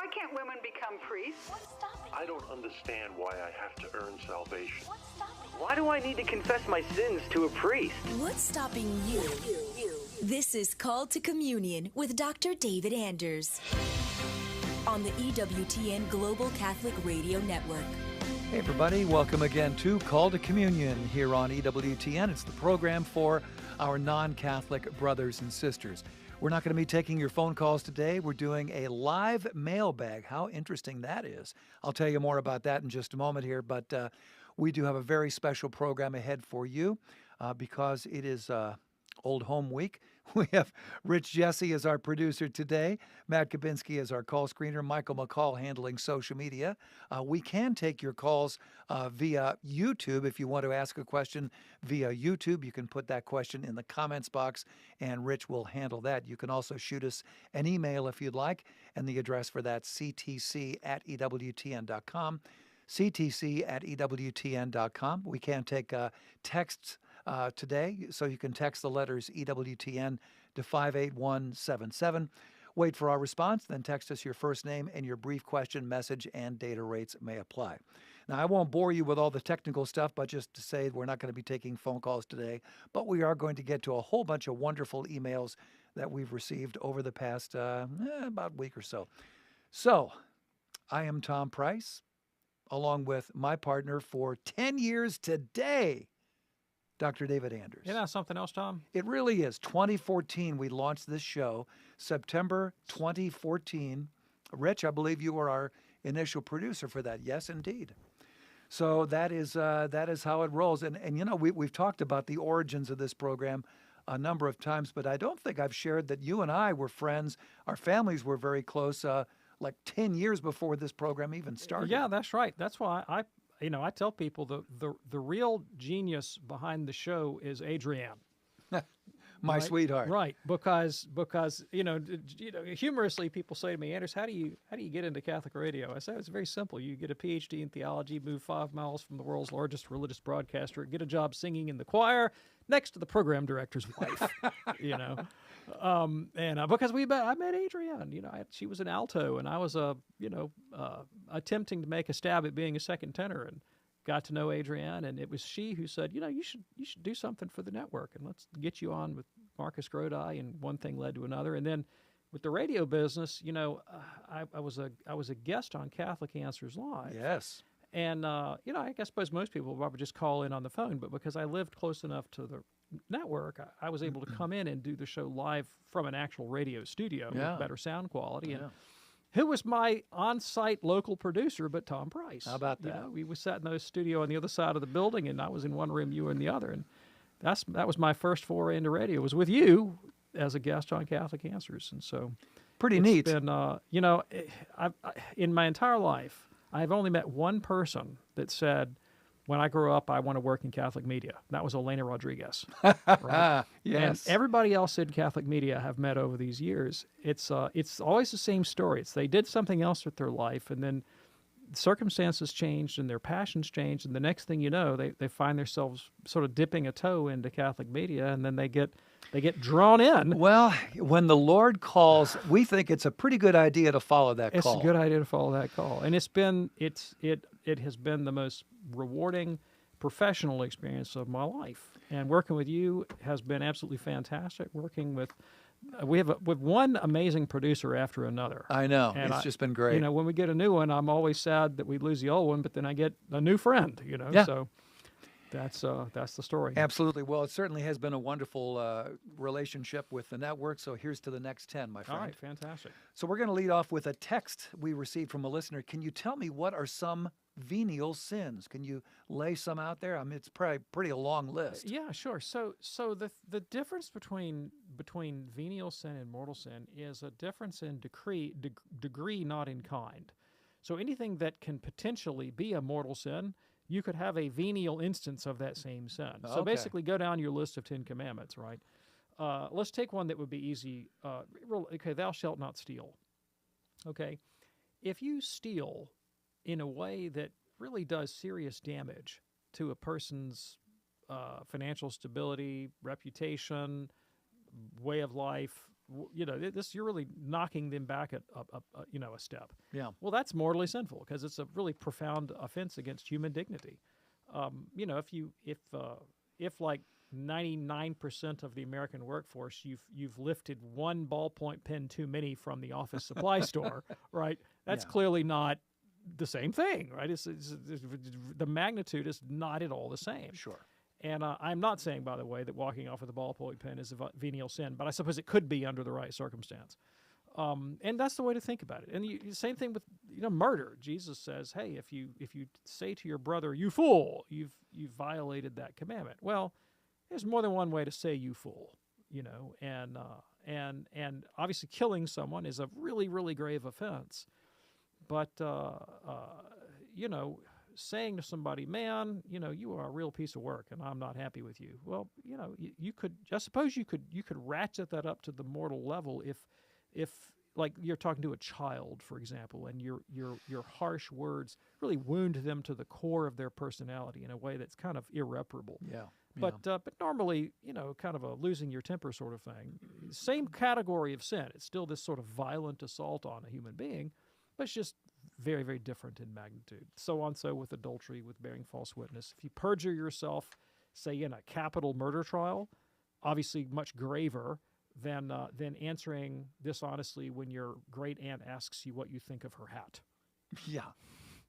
Why can't women become priests? What's stopping you? I don't understand why I have to earn salvation. What's stopping you? Why do I need to confess my sins to a priest? What's stopping you? This is Called to Communion with Dr. David Anders on the EWTN Global Catholic Radio Network. Hey everybody, welcome again to Call to Communion here on EWTN. It's the program for our non-Catholic brothers and sisters. We're not going to be taking your phone calls today. We're doing a live mailbag. How interesting that is. I'll tell you more about that in just a moment here, but we do have a very special program ahead for you because it is Old Home Week. We have Rich Jesse as our producer today, Matt Kabinski as our call screener, Michael McCall handling social media. We can take your calls via YouTube. If you want to ask a question via YouTube, you can put that question in the comments box, and Rich will handle that. You can also shoot us an email if you'd like, and the address for that, ctc@ewtn.com, ctc@ewtn.com. We can take texts today, so you can text the letters EWTN to 58177. Wait for our response, then text us your first name and your brief question, message, and data rates may apply. Now, I won't bore you with all the technical stuff, but just to say we're not going to be taking phone calls today, but we are going to get to a whole bunch of wonderful emails that we've received over the past about week or so. So, I am Tom Price, along with my partner for 10 years today, Dr. David Anders. Isn't that something else, Tom? It really is. 2014, we launched this show. September 2014. Rich, I believe you were our initial producer for that. Yes, indeed. So that is how it rolls. And you know, we've talked about the origins of this program a number of times, but I don't think I've shared that you and I were friends. Our families were very close, like 10 years before this program even started. Yeah, that's right. That's why I tell people the real genius behind the show is Adrienne. My right? sweetheart. Right, because humorously people say to me, Anders, how do you get into Catholic radio? I say it's very simple. You get a PhD in theology, move 5 miles from the world's largest religious broadcaster, get a job singing in the choir next to the program director's wife. Because I met Adrienne. She was an alto, and I was attempting to make a stab at being a second tenor, and got to know Adrienne, and it was she who said, you should do something for the network, and let's get you on with Marcus Grodi, and one thing led to another, and then with the radio business, I was a guest on Catholic Answers Live. Yes. And I suppose most people would probably just call in on the phone, but because I lived close enough to the network, I was able to come in and do the show live from an actual radio studio with better sound quality. And who was my on-site local producer but Tom Price? How about that? We sat in the studio on the other side of the building, and I was in one room, you were in the other. And that was my first foray into radio. It was with you as a guest on Catholic Answers. And so pretty neat. Been, in my entire life, I've only met one person that said, when I grow up, I want to work in Catholic media. That was Elena Rodriguez. Right? Yes. And everybody else in Catholic media I've met over these years, it's always the same story. They did something else with their life, and then circumstances changed and their passions changed, and the next thing you know, they find themselves sort of dipping a toe into Catholic media, and then they get drawn in. Well, when the Lord calls, we think it's a pretty good idea to follow that call. It's a good idea to follow that call, and it has been the most rewarding professional experience of my life. And working with you has been absolutely fantastic. Working with we have one amazing producer after another. I know. And it's just been great. When we get a new one, I'm always sad that we lose the old one, but then I get a new friend, Yeah. So that's the story. Absolutely. Well, it certainly has been a wonderful relationship with the network. So here's to the next 10, my friend. All right, fantastic. So we're going to lead off with a text we received from a listener. Can you tell me what are some venial sins? Can you lay some out there? I mean, it's probably pretty a long list. Yeah, sure. So the difference between venial sin and mortal sin is a difference in degree, not in kind. So anything that can potentially be a mortal sin, you could have a venial instance of that same sin. So basically, go down your list of 10 commandments, right? Let's take one that would be easy. Okay, thou shalt not steal. Okay, if you steal in a way that really does serious damage to a person's financial stability, reputation, way of life, you're really knocking them back a step. Yeah. Well, that's morally sinful because it's a really profound offense against human dignity. If like 99% of the American workforce, you've lifted one ballpoint pen too many from the office supply store, right? That's clearly not the same thing, right? It's the magnitude is not at all the same. Sure. And I'm not saying, by the way, that walking off with a ballpoint pen is a venial sin, but I suppose it could be under the right circumstance. And that's the way to think about it. And the same thing with murder. Jesus says, "Hey, if you say to your brother, 'You fool,' you've violated that commandment." Well, there's more than one way to say "you fool," and obviously killing someone is a really, really grave offense. But saying to somebody, "Man, you are a real piece of work, and I'm not happy with you." Well, you could. I suppose you could ratchet that up to the mortal level if like you're talking to a child, for example, and your harsh words really wound them to the core of their personality in a way that's kind of irreparable. Yeah. But normally, kind of a losing your temper sort of thing. Same category of sin. It's still this sort of violent assault on a human being, but it's just very, very different in magnitude. So with adultery, with bearing false witness. If you perjure yourself, say in a capital murder trial, obviously much graver than answering dishonestly when your great aunt asks you what you think of her hat. Yeah,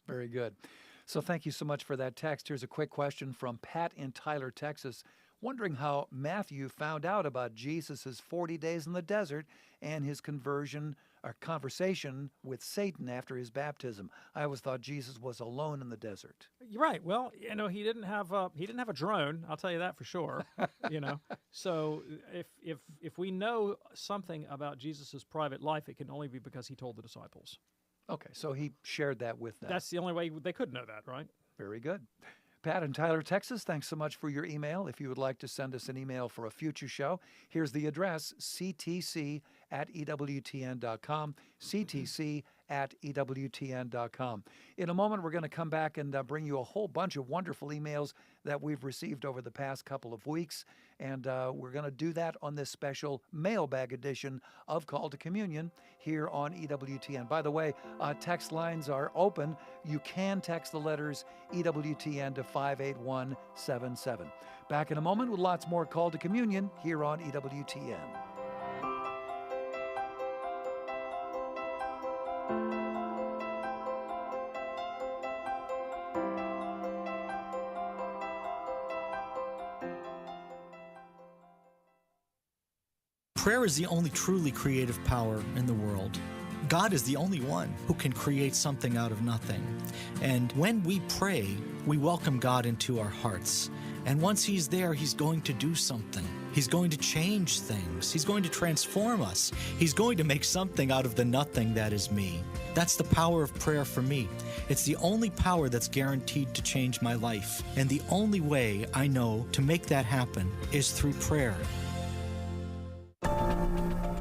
very good. So thank you so much for that text. Here's a quick question from Pat in Tyler, Texas, wondering how Matthew found out about Jesus' 40 days in the desert and his conversation with Satan after his baptism. I always thought Jesus was alone in the desert. You're right. Well, he didn't have a drone. I'll tell you that for sure. So if we know something about Jesus' private life, it can only be because he told the disciples. Okay, so he shared that with them. That's the only way they could know that, right? Very good. Pat in Tyler, Texas, thanks so much for your email. If you would like to send us an email for a future show, here's the address, ctc@ewtn.com, ctc@ewtn.com. In a moment, we're going to come back and bring you a whole bunch of wonderful emails that we've received over the past couple of weeks, and we're going to do that on this special mailbag edition of Call to Communion here on EWTN. By the way, text lines are open. You can text the letters EWTN to 58177. Back in a moment with lots more Call to Communion here on EWTN. Prayer is the only truly creative power in the world. God is the only one who can create something out of nothing. And when we pray, we welcome God into our hearts. And once He's there, He's going to do something. He's going to change things. He's going to transform us. He's going to make something out of the nothing that is me. That's the power of prayer for me. It's the only power that's guaranteed to change my life. And the only way I know to make that happen is through prayer.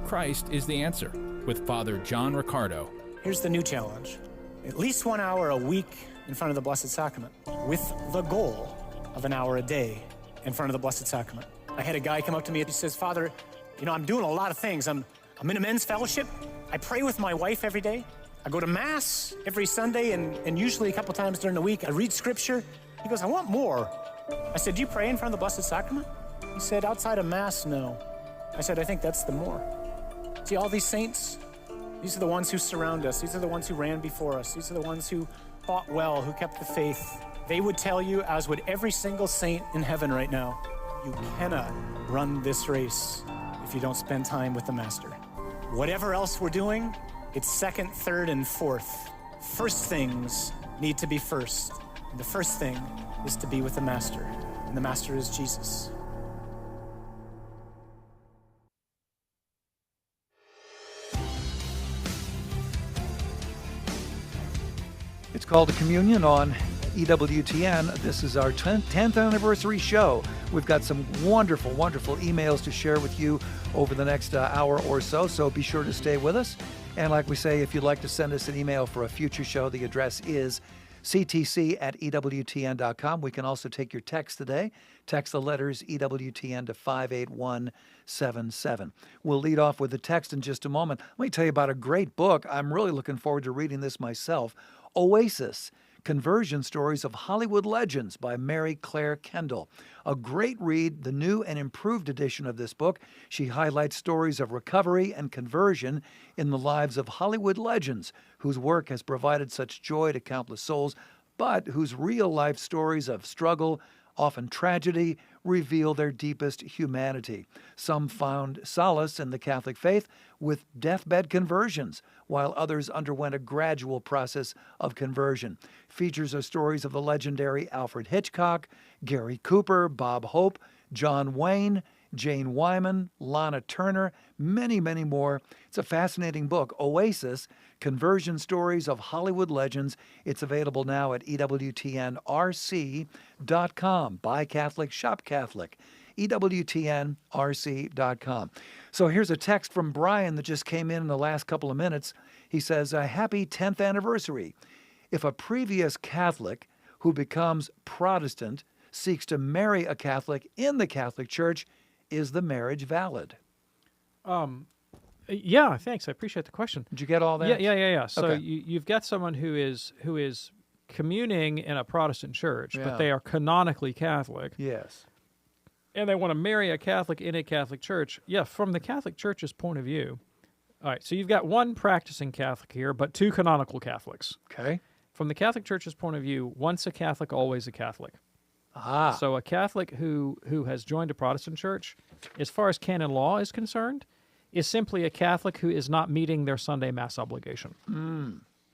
Christ is the answer with Father John Riccardo. Here's the new challenge. At least 1 hour a week in front of the Blessed Sacrament, with the goal of an hour a day in front of the Blessed Sacrament. I had a guy come up to me and he says, "Father, I'm doing a lot of things. I'm in a men's fellowship. I pray with my wife every day. I go to Mass every Sunday and usually a couple times during the week. I read Scripture." He goes, "I want more." I said, "Do you pray in front of the Blessed Sacrament?" He said, "Outside of Mass, no." I said, "I think that's the more." See, all these saints, these are the ones who surround us. These are the ones who ran before us. These are the ones who fought well, who kept the faith. They would tell you, as would every single saint in heaven right now, you cannot run this race if you don't spend time with the Master. Whatever else we're doing, it's second, third, and fourth. First things need to be first. And the first thing is to be with the Master. And the Master is Jesus. It's called a Communion on EWTN. This is our 10th anniversary show. We've got some wonderful, wonderful emails to share with you over the next hour or so be sure to stay with us. And like we say, if you'd like to send us an email for a future show, the address is ctc@ewtn.com. We can also take your text today. Text the letters EWTN to 58177. We'll lead off with the text in just a moment. Let me tell you about a great book. I'm really looking forward to reading this myself. Oasis, Conversion Stories of Hollywood Legends by Mary Claire Kendall. A great read, the new and improved edition of this book. She highlights stories of recovery and conversion in the lives of Hollywood legends whose work has provided such joy to countless souls, but whose real-life stories of struggle, often tragedy, reveal their deepest humanity. Some found solace in the Catholic faith with deathbed conversions, while others underwent a gradual process of conversion. Features are stories of the legendary Alfred Hitchcock, Gary Cooper, Bob Hope, John Wayne, Jane Wyman, Lana Turner, many, many more. It's a fascinating book, Oasis, Conversion Stories of Hollywood Legends. It's available now at EWTNRC.com. Buy Catholic, shop Catholic. EWTNRC.com. So here's a text from Brian that just came in the last couple of minutes. He says, a happy 10th anniversary. If a previous Catholic who becomes Protestant seeks to marry a Catholic in the Catholic Church, is the marriage valid? Yeah, thanks. I appreciate the question. Did you get all that? Yeah. So Okay. you've got someone who is communing in a Protestant church, Yeah. but they are canonically Catholic. Yes. And they want to marry a Catholic in a Catholic church. Yeah, from the Catholic Church's point of view. All right, so you've got one practicing Catholic here, but two canonical Catholics. Okay. From the Catholic Church's point of view, once a Catholic, always a Catholic. Ah. So a Catholic who has joined a Protestant church, as far as canon law is concerned, is simply a Catholic who is not meeting their Sunday Mass obligation.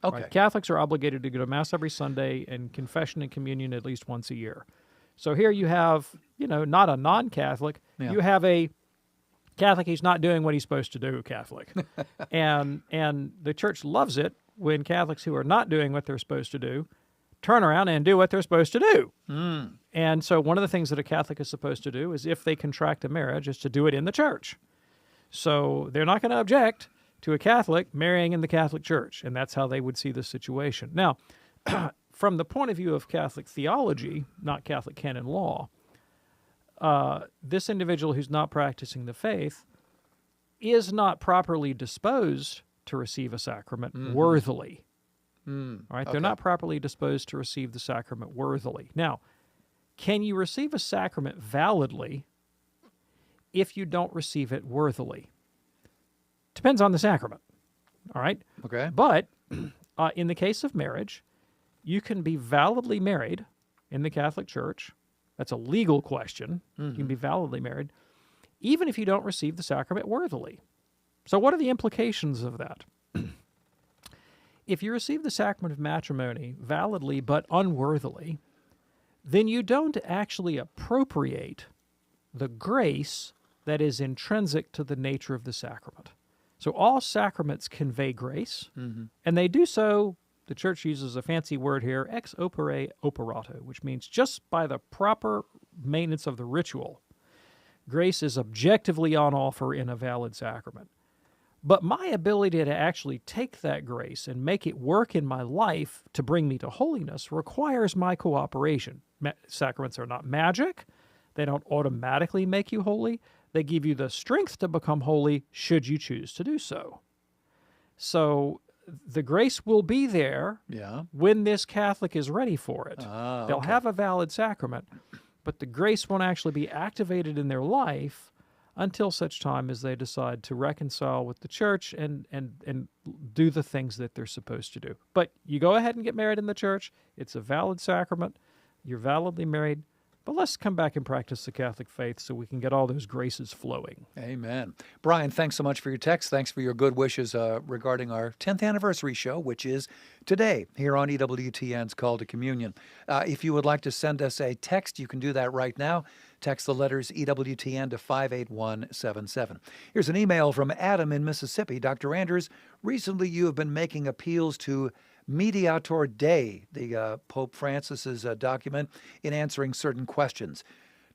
Okay. Right? Catholics are obligated to go to Mass every Sunday and confession and communion at least once a year. So here you have, not a non-Catholic. Yeah. You have a Catholic who's not doing what he's supposed to do, Catholic. and the church loves it when Catholics who are not doing what they're supposed to do turn around and do what they're supposed to do. And so one of the things that a Catholic is supposed to do is, if they contract a marriage, is to do it in the church. So they're not going to object to a Catholic marrying in the Catholic Church, and that's how they would see the situation. Now, from the point of view of Catholic theology, not Catholic canon law, this individual who's not practicing the faith is not properly disposed to receive a sacrament worthily. All right, they're not properly disposed to receive the sacrament worthily. Now, can you receive a sacrament validly if you don't receive it worthily? Depends on the sacrament. All right? Okay. But in the case of marriage, you can be validly married in the Catholic Church. That's a legal question. You can be validly married, even if you don't receive the sacrament worthily. So what are the implications of that? If you receive the sacrament of matrimony validly but unworthily, then you don't actually appropriate the grace that is intrinsic to the nature of the sacrament. So all sacraments convey grace, and they do so, the Church uses a fancy word here, ex opere operato, which means just by the proper maintenance of the ritual, grace is objectively on offer in a valid sacrament. But my ability to actually take that grace and make it work in my life to bring me to holiness requires my cooperation. Sacraments are not magic. They don't automatically make you holy. They give you the strength to become holy should you choose to do so. So the grace will be there when this Catholic is ready for it. They'll have a valid sacrament, but the grace won't actually be activated in their life until such time as they decide to reconcile with the church and do the things that they're supposed to do. But you go ahead and get married in the church. It's a valid sacrament. You're validly married. But let's come back and practice the Catholic faith so we can get all those graces flowing. Amen. Brian, thanks so much for your text. Thanks for your good wishes regarding our 10th anniversary show, which is today here on EWTN's Call to Communion. If you would like to send us a text, you can do that right now. Text the letters EWTN to 58177. Here's an email from Adam in Mississippi. Dr. Anders, recently you have been making appeals to Mediator Dei, the Pope Francis's document, in answering certain questions.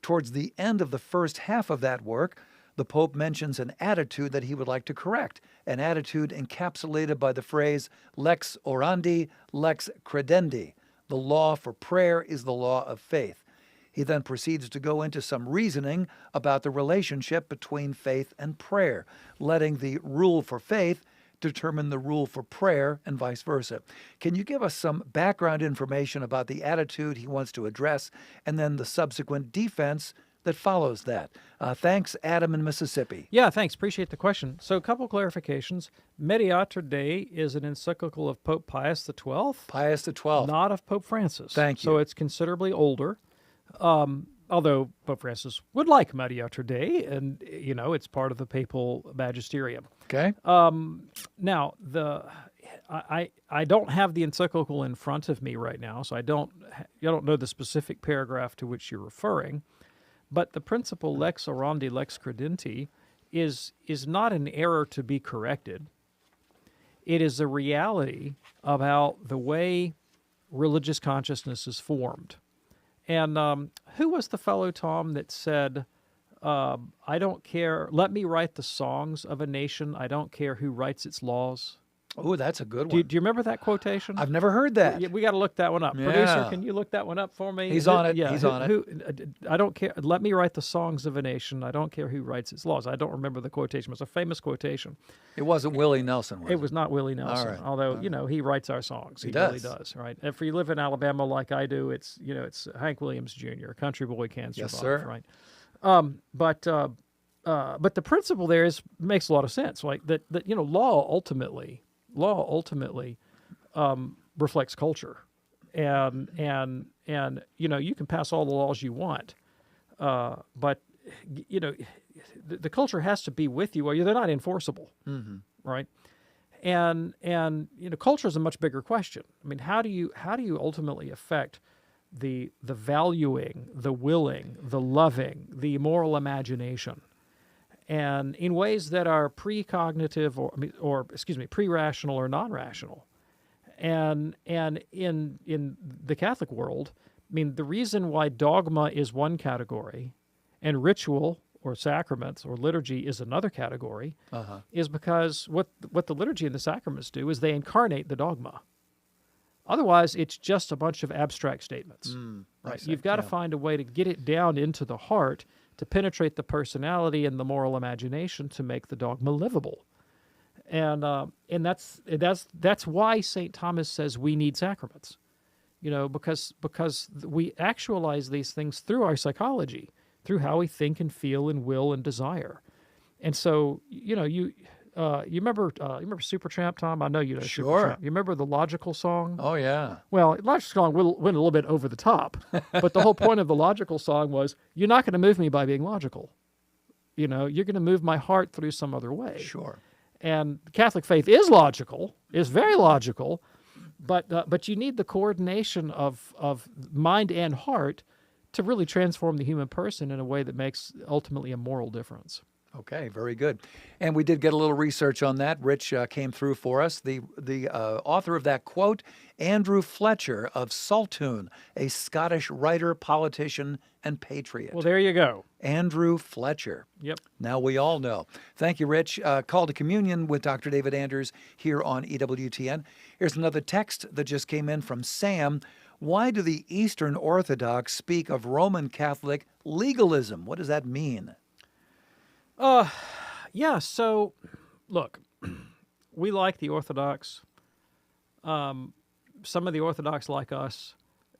Towards the end of the first half of that work, the Pope mentions an attitude that he would like to correct, an attitude encapsulated by the phrase lex orandi, lex credendi, The law for prayer is the law of faith. He then proceeds to go into some reasoning about the relationship between faith and prayer, letting the rule for faith determine the rule for prayer and vice versa. Can you give us some background information about the attitude he wants to address and then the subsequent defense that follows that? Thanks, Adam in Mississippi. Yeah, thanks. Appreciate the question. So a couple clarifications. Mediator Dei is an encyclical of Pope Pius XII. Pius XII. Not of Pope Francis. Thank you. So it's considerably older. Although Pope Francis would like Mediator Dei, and, it's part of the papal magisterium. Okay. Now, I don't have the encyclical in front of me right now, so I don't know the specific paragraph to which you're referring. But the principle lex orandi lex credenti is not an error to be corrected. It is a reality about the way religious consciousness is formed. And who was the fellow, Tom, that said, I don't care, let me write the songs of a nation, I don't care who writes its laws? Oh, that's a good one. Do you remember that quotation? I've never heard that. Yeah, we got to look that one up. Yeah. Producer, can you look that one up for me? He's on it. Yeah, He's on it. I don't care. Let me write the songs of a nation. I don't care who writes its laws. I don't remember the quotation. It was a famous quotation. It wasn't Willie Nelson, was it? It was not Willie Nelson. All right. Although, he writes our songs. He really does, right? If you live in Alabama like I do, it's Hank Williams Jr., Country Boy Can't Survive, Yes, sir. right? But the principle there makes a lot of sense. Like that law ultimately reflects culture, and you can pass all the laws you want, but the culture has to be with you, or they're not enforceable, right? And culture is a much bigger question. I mean, how do you ultimately affect the valuing, the willing, the loving, the moral imagination? And in ways that are pre-cognitive pre-rational or non-rational. And in the Catholic world, I mean, the reason why dogma is one category and ritual or sacraments or liturgy is another category is because what the liturgy and the sacraments do is they incarnate the dogma. Otherwise, it's just a bunch of abstract statements. Right? You've got to find a way to get it down into the heart, to penetrate the personality and the moral imagination to make the dogma livable. And that's why St. Thomas says we need sacraments. Because we actualize these things through our psychology, through how we think and feel and will and desire. And so, you remember Supertramp, Tom? I know you know Sure. Supertramp. You remember the Logical song? Oh, yeah. Well, Logical song went a little bit over the top, but the whole point of the Logical song was, you're not going to move me by being logical. You're going to move my heart through some other way. Sure. And Catholic faith is logical, is very logical, but you need the coordination of mind and heart to really transform the human person in a way that makes ultimately a moral difference. Okay, very good. And we did get a little research on that. Rich came through for us. The author of that quote, Andrew Fletcher of Saltoun, a Scottish writer, politician, and patriot. Well, there you go. Andrew Fletcher. Yep. Now we all know. Thank you, Rich. Call to Communion with Dr. David Anders here on EWTN. Here's another text that just came in from Sam. Why do the Eastern Orthodox speak of Roman Catholic legalism? What does that mean? Yeah, so, look, we like the Orthodox. Some of the Orthodox like us,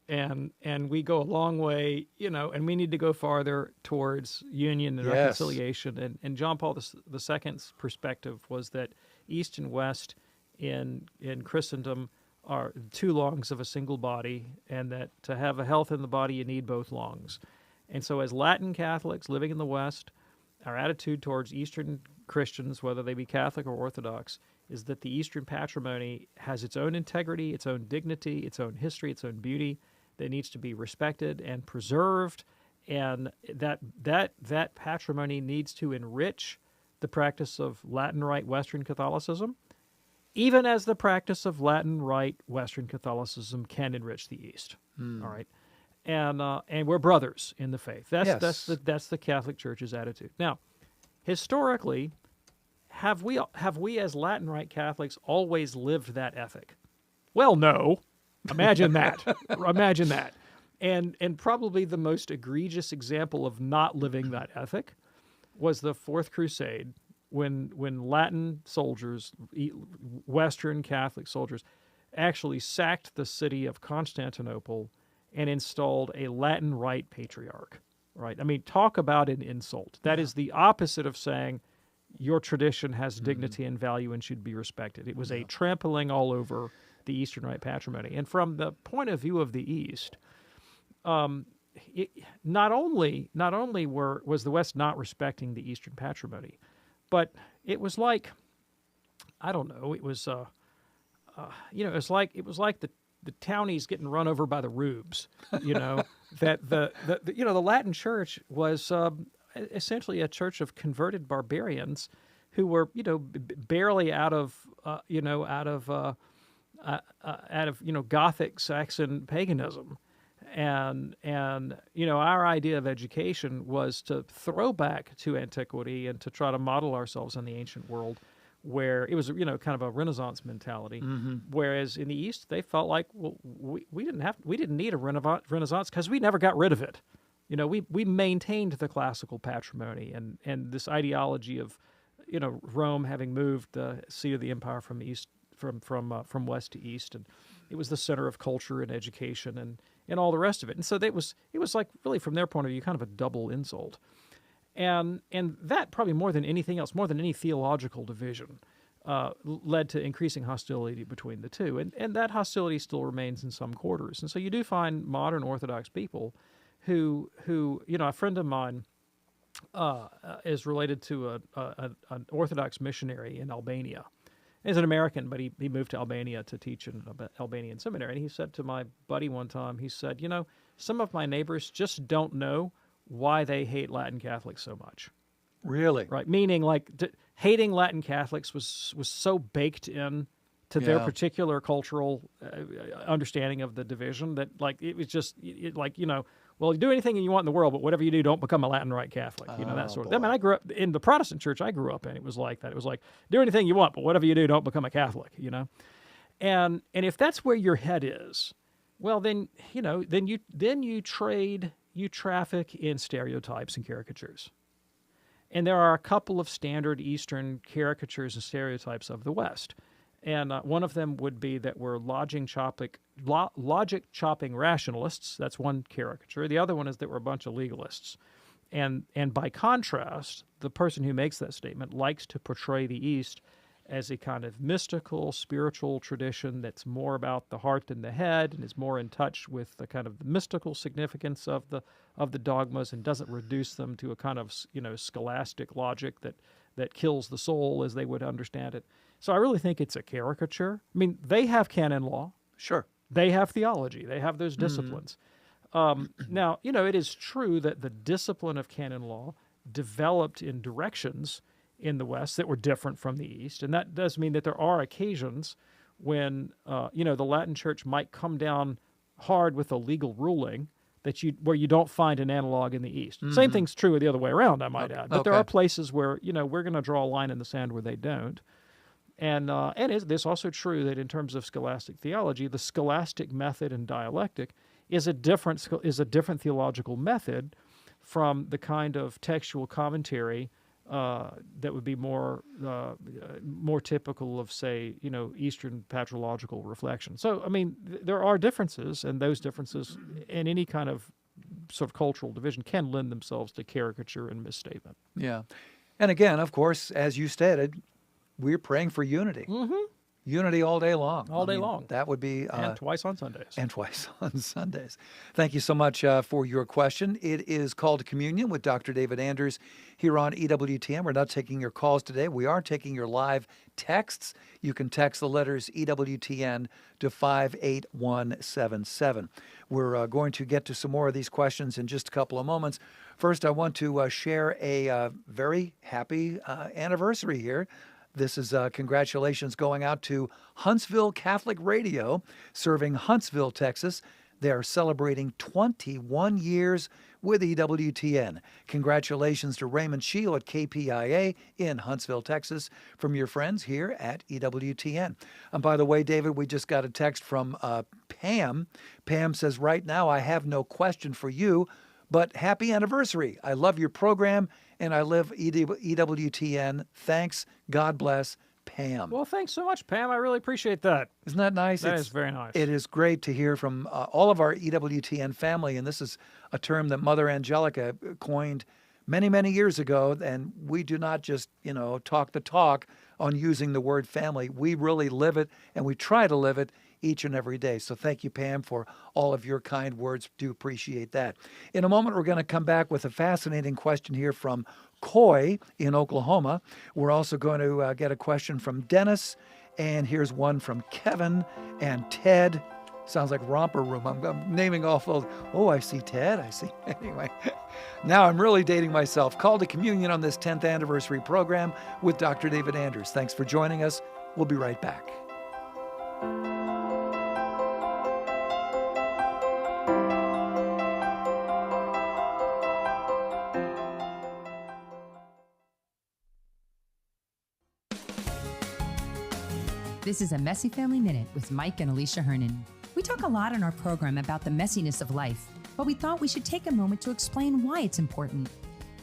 and we go a long way, and we need to go farther towards union and reconciliation. And John Paul II's perspective was that East and West in Christendom are two lungs of a single body, and that to have a health in the body, you need both lungs. And so as Latin Catholics living in the West, our attitude towards Eastern Christians, whether they be Catholic or Orthodox, is that the Eastern patrimony has its own integrity, its own dignity, its own history, its own beauty that needs to be respected and preserved, and that patrimony needs to enrich the practice of Latin Rite Western Catholicism, even as the practice of Latin Rite Western Catholicism can enrich the East. All right. And we're brothers in the faith. That's the Catholic Church's attitude. Now, historically, have we as Latin Rite Catholics always lived that ethic? Well, no. Imagine that. Imagine that. And probably the most egregious example of not living that ethic was the Fourth Crusade, when Latin soldiers, Western Catholic soldiers, actually sacked the city of Constantinople and installed a Latin Rite patriarch. Right? I mean, talk about an insult. That is the opposite of saying your tradition has dignity and value and should be respected. It was a trampling all over the Eastern Rite patrimony. And from the point of view of the East, not only was the West not respecting the Eastern patrimony, but it was like, I don't know, it was it was like the townies getting run over by the rubes. That the Latin Church was essentially a church of converted barbarians who were barely out of Gothic Saxon paganism. And our idea of education was to throw back to antiquity and to try to model ourselves in the ancient world, where it was kind of a Renaissance mentality. Whereas in the East, they felt like, well, we didn't need a Renaissance because we never got rid of it. We maintained the classical patrimony and this ideology of Rome having moved the seat of the empire from east from west to east, and it was the center of culture and education and all the rest of it. And so it was like, really, from their point of view, kind of a double insult. And that, probably more than anything else, more than any theological division, led to increasing hostility between the two. And that hostility still remains in some quarters. And so you do find modern Orthodox people who a friend of mine is related to an Orthodox missionary in Albania. He's an American, but he moved to Albania to teach in an Albanian seminary. And he said to my buddy one time, he said, some of my neighbors just don't know why they hate Latin Catholics so much. Really? Right. Meaning, like, hating Latin Catholics was so baked in to their particular cultural understanding of the division that, like, it was just well, you do anything you want in the world, but whatever you do, don't become a Latin Rite Catholic. That sort of. I mean, I grew up in the Protestant church I grew up in. It was like that. It was like, do anything you want, but whatever you do, don't become a Catholic. And if that's where your head is, well, then you traffic in stereotypes and caricatures. And there are a couple of standard Eastern caricatures and stereotypes of the West. And one of them would be that we're logic-chopping rationalists. That's one caricature. The other one is that we're a bunch of legalists. And by contrast, the person who makes that statement likes to portray the East as a kind of mystical, spiritual tradition that's more about the heart than the head, and is more in touch with the kind of the mystical significance of the dogmas, and doesn't reduce them to a kind of scholastic logic that kills the soul as they would understand it. So I really think it's a caricature. I mean, they have canon law. Sure. They have theology. They have those disciplines. Now, it is true that the discipline of canon law developed in directions in the West that were different from the East. And that does mean that there are occasions when, the Latin Church might come down hard with a legal ruling where you don't find an analog in the East. Same thing's true the other way around, I might add. But there are places where, we're going to draw a line in the sand where they don't. And it's also true that in terms of scholastic theology, the scholastic method and dialectic is a different theological method from the kind of textual commentary that would be more typical of, say, Eastern patrological reflection. So, I mean, there are differences, and those differences in any kind of sort of cultural division can lend themselves to caricature and misstatement. Yeah. And again, of course, as you stated, we're praying for unity. Unity all day long. All day long. That would be... and twice on Sundays. And twice on Sundays. Thank you so much for your question. It is Call to Communion with Dr. David Anders here on EWTN. We're not taking your calls today. We are taking your live texts. You can text the letters EWTN to 58177. We're going to get to some more of these questions in just a couple of moments. First, I want to share a very happy anniversary here. This is congratulations going out to Huntsville Catholic Radio, serving Huntsville, Texas. They are celebrating 21 years with EWTN. Congratulations to Raymond Shield at KPIA in Huntsville, Texas, from your friends here at EWTN. And by the way, David, we just got a text from Pam. Pam says, right now I have no question for you, but happy anniversary. I love your program, and I live EWTN. Thanks. God bless. Pam. Well, thanks so much, Pam. I really appreciate that. Isn't that nice? That is very nice. It is great to hear from all of our EWTN family, and this is a term that Mother Angelica coined many, many years ago, and we do not just, talk the talk on using the word family. We really live it, and we try to live it each and every day. So thank you, Pam, for all of your kind words. Do appreciate that. In a moment, we're going to come back with a fascinating question here from Coy in Oklahoma. We're also going to get a question from Dennis, and here's one from Kevin and Ted. Sounds like romper room. I'm naming off those. Oh, I see Ted. I see. Anyway, now I'm really dating myself. Call to Communion on this 10th anniversary program with Dr. David Anders. Thanks for joining us. We'll be right back. This is a Messy Family Minute with Mike and Alicia Hernan. We talk a lot in our program about the messiness of life, but we thought we should take a moment to explain why it's important.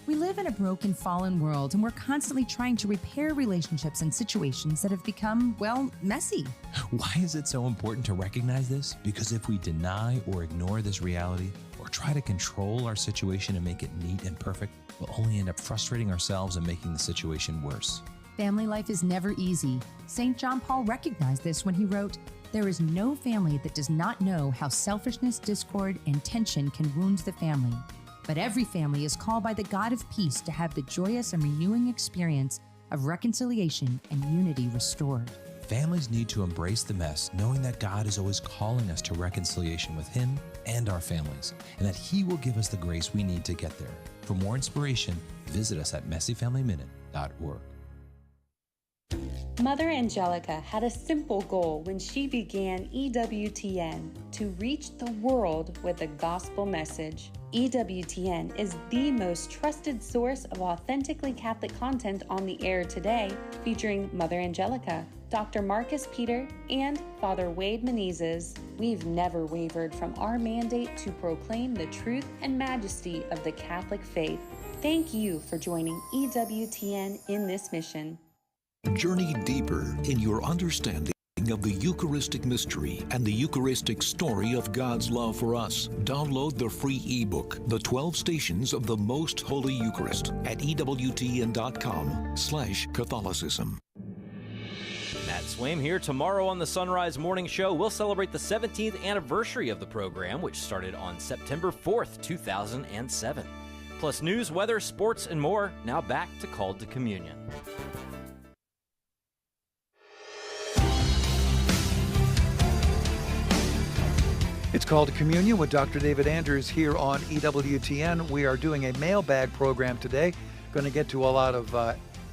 We live in a broken, fallen world, and we're constantly trying to repair relationships and situations that have become, messy. Why is it so important to recognize this? Because if we deny or ignore this reality, or try to control our situation and make it neat and perfect, we'll only end up frustrating ourselves and making the situation worse. Family life is never easy. St. John Paul recognized this when he wrote, "There is no family that does not know how selfishness, discord, and tension can wound the family. But every family is called by the God of peace to have the joyous and renewing experience of reconciliation and unity restored." Families need to embrace the mess, knowing that God is always calling us to reconciliation with Him and our families, and that He will give us the grace we need to get there. For more inspiration, visit us at messyfamilyminute.org. Mother Angelica had a simple goal when she began EWTN: to reach the world with a gospel message. EWTN is the most trusted source of authentically Catholic content on the air today, featuring Mother Angelica, Dr. Marcus Peter, and Father Wade Menezes. We've never wavered from our mandate to proclaim the truth and majesty of the Catholic faith. Thank you for joining EWTN in this mission. Journey deeper in your understanding of the Eucharistic mystery and the Eucharistic story of God's love for us. Download the free ebook, The 12 Stations of the Most Holy Eucharist, at EWTN.com/Catholicism. Matt Swaim here. Tomorrow on the Sunrise Morning Show, we'll celebrate the 17th anniversary of the program, which started on September 4th, 2007. Plus news, weather, sports, and more. Now back to Called to Communion. It's Called to Communion with Dr. David Anders here on EWTN. We are doing a mailbag program today. Going to get to a lot of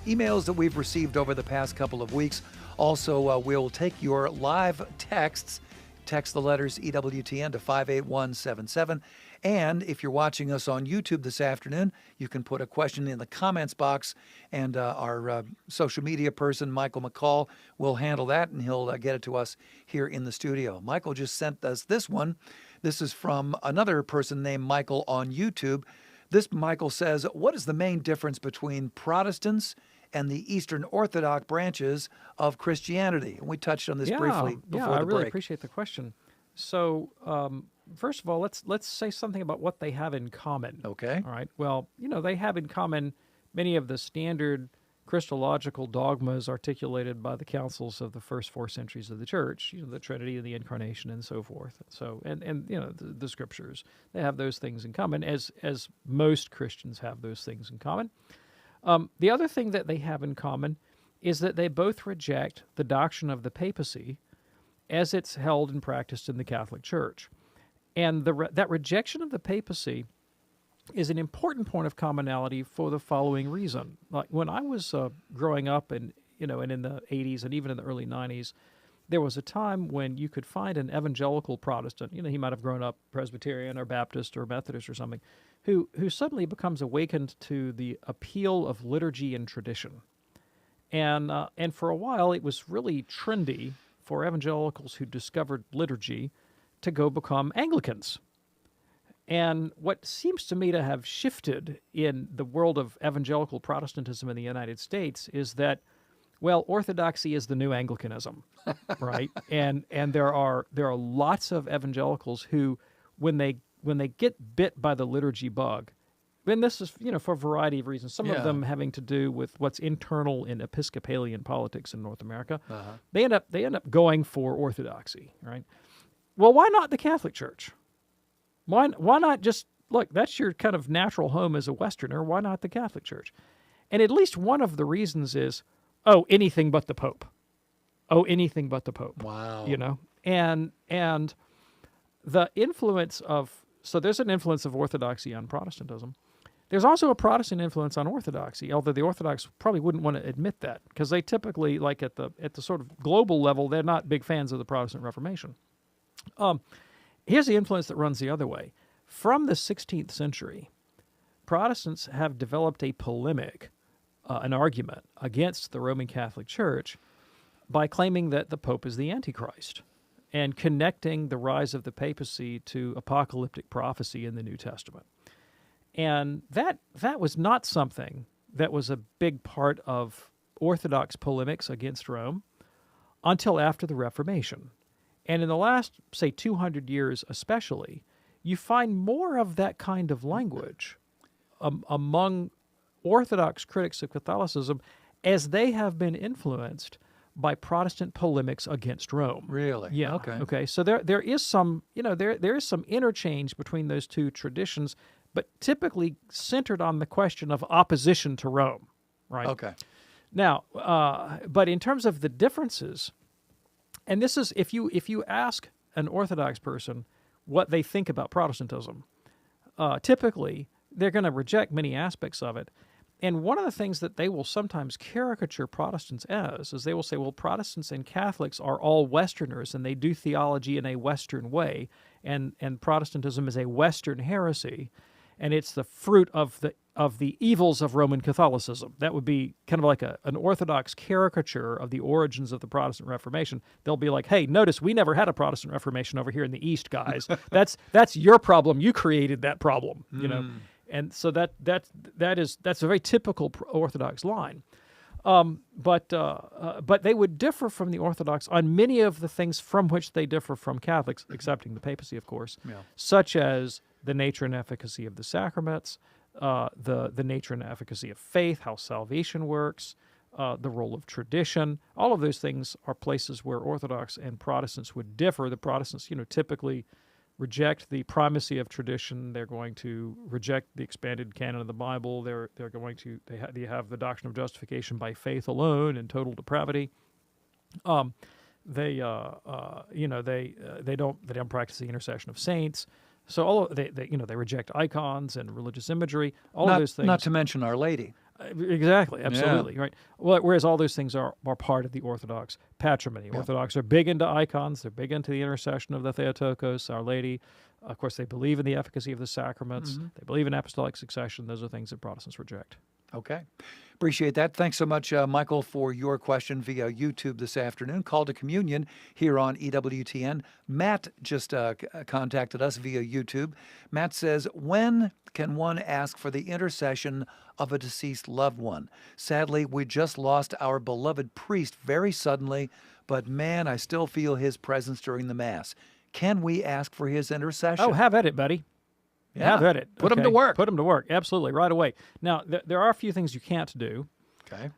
emails that we've received over the past couple of weeks. Also, we'll take your live texts. Text the letters EWTN to 58177. And if you're watching us on YouTube this afternoon, you can put a question in the comments box, and our social media person, Michael McCall, will handle that, and he'll get it to us here in the studio. Michael just sent us this one. This is from another person named Michael on YouTube. This Michael says, what is the main difference between Protestants and the Eastern Orthodox branches of Christianity? And we touched on this briefly before the break. Yeah, I really appreciate the question. So, first of all, let's say something about what they have in common. Okay. All right. Well, they have in common many of the standard Christological dogmas articulated by the councils of the first 4 centuries of the Church. The Trinity and the Incarnation and so forth. So, and the Scriptures. They have those things in common, as most Christians have those things in common. The other thing that they have in common is that they both reject the doctrine of the papacy as it's held and practiced in the Catholic Church. And that rejection of the papacy is an important point of commonality for the following reason. Like when I was growing up and in the 80s and even in the early 90s, there was a time when you could find an evangelical Protestant, he might have grown up Presbyterian or Baptist or Methodist or something, who suddenly becomes awakened to the appeal of liturgy and tradition. And for a while, it was really trendy for evangelicals who discovered liturgy to go become Anglicans. And what seems to me to have shifted in the world of evangelical Protestantism in the United States is that, well, Orthodoxy is the new Anglicanism, right? And there are lots of evangelicals who, when they get bit by the liturgy bug, and this is for a variety of reasons, some of them having to do with what's internal in Episcopalian politics in North America, they end up going for Orthodoxy, right? Well, why not the Catholic Church? Why not just, look, that's your kind of natural home as a Westerner. Why not the Catholic Church? And at least one of the reasons is, anything but the Pope. Anything but the Pope. Wow. And the influence of, so there's an influence of Orthodoxy on Protestantism. There's also a Protestant influence on Orthodoxy, although the Orthodox probably wouldn't want to admit that, because they typically, like at the sort of global level, they're not big fans of the Protestant Reformation. Here's the influence that runs the other way. From the 16th century, Protestants have developed a polemic, an argument against the Roman Catholic Church by claiming that the Pope is the Antichrist and connecting the rise of the papacy to apocalyptic prophecy in the New Testament. And that was not something that was a big part of Orthodox polemics against Rome until after the Reformation. And in the last, say, 200 years especially, you find more of that kind of language among Orthodox critics of Catholicism as they have been influenced by Protestant polemics against Rome. Really? Yeah. Okay. So there is some, there is some interchange between those two traditions, but typically centered on the question of opposition to Rome, right? Okay. Now, but in terms of the differences, and this is, if you ask an Orthodox person what they think about Protestantism, typically they're going to reject many aspects of it. And one of the things that they will sometimes caricature Protestants as is they will say, well, Protestants and Catholics are all Westerners and they do theology in a Western way, and Protestantism is a Western heresy, and it's the fruit of the evils of Roman Catholicism. That would be kind of like an Orthodox caricature of the origins of the Protestant Reformation. They'll be like, hey, notice we never had a Protestant Reformation over here in the East, guys. That's your problem. You created that problem, And so that's a very typical Orthodox line. But they would differ from the Orthodox on many of the things from which they differ from Catholics, excepting the papacy, of course, such as the nature and efficacy of the sacraments, the nature and efficacy of faith, how salvation works, the role of tradition. All of those things are places where Orthodox and Protestants would differ. The Protestants, typically reject the primacy of tradition. They're going to reject the expanded canon of the Bible. They have the doctrine of justification by faith alone and total depravity. They don't practice the intercession of saints. So they reject icons and religious imagery. All of those things. Not to mention Our Lady. Exactly, absolutely, right. Well, whereas all those things are part of the Orthodox patrimony. Yeah. Orthodox are big into icons. They're big into the intercession of the Theotokos, Our Lady. Of course, they believe in the efficacy of the sacraments. Mm-hmm. They believe in apostolic succession. Those are things that Protestants reject. Okay. Appreciate that. Thanks so much, Michael, for your question via YouTube this afternoon. Call to Communion here on EWTN. Matt just contacted us via YouTube. Matt says, when can one ask for the intercession of a deceased loved one? Sadly, we just lost our beloved priest very suddenly, but man, I still feel his presence during the Mass. Can we ask for his intercession? Oh, have at it, buddy. Yeah, have at it. Put him to work. Put him to work. Absolutely, right away. Now, there are a few things you can't do. Okay.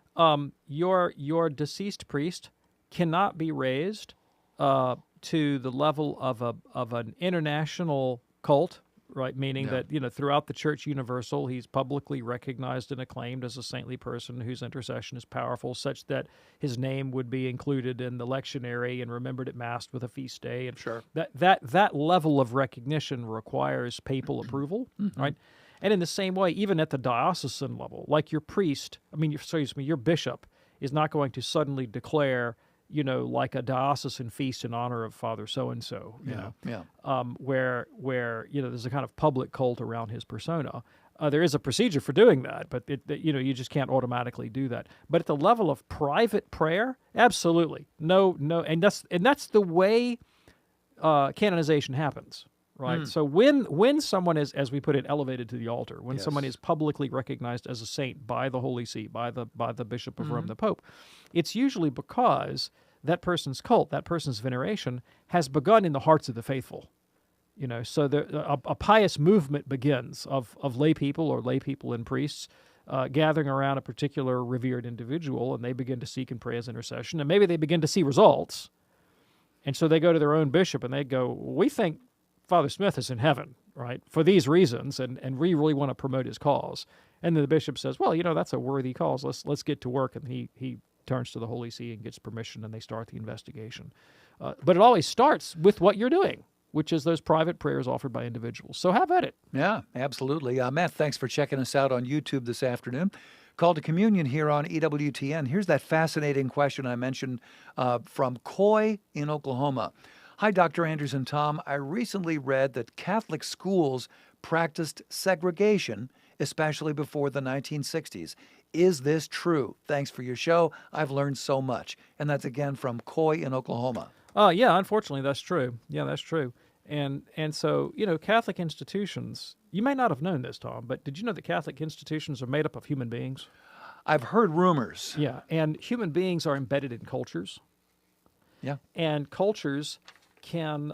Your deceased priest cannot be raised to the level of an international cult, right? Meaning that throughout the Church Universal, he's publicly recognized and acclaimed as a saintly person whose intercession is powerful, such that his name would be included in the lectionary and remembered at Mass with a feast day. And sure, that level of recognition requires papal approval, right? And in the same way, even at the diocesan level, like your priest, your bishop is not going to suddenly declare like a diocesan feast in honor of Father so-and-so, where there's a kind of public cult around his persona. There is a procedure for doing that, but you just can't automatically do that. But at the level of private prayer, absolutely no, and that's the way canonization happens, right? So when someone is, as we put it, elevated to the altar, when someone is publicly recognized as a saint by the Holy See, by the Bishop of Rome, the Pope, it's usually because that person's cult, that person's veneration, has begun in the hearts of the faithful. So a pious movement begins of lay people or lay people and priests gathering around a particular revered individual, and they begin to seek and pray his intercession, and maybe they begin to see results. And so they go to their own bishop and they go, we think Father Smith is in heaven, right, for these reasons, and we really want to promote his cause. And then the bishop says, well, that's a worthy cause. Let's get to work. And he turns to the Holy See and gets permission, and they start the investigation. But it always starts with what you're doing, which is those private prayers offered by individuals. So have at it. Yeah, absolutely. Matt, thanks for checking us out on YouTube this afternoon. Call to Communion here on EWTN. Here's that fascinating question I mentioned from Coy in Oklahoma. Hi, Dr. Andrews and Tom. I recently read that Catholic schools practiced segregation, especially before the 1960s. Is this true? Thanks for your show. I've learned so much. And that's again from Coy in Oklahoma. Yeah, unfortunately, that's true. Yeah, that's true. And so, Catholic institutions, you may not have known this, Tom, but did you know that Catholic institutions are made up of human beings? I've heard rumors. Yeah, and human beings are embedded in cultures. Yeah. And cultures can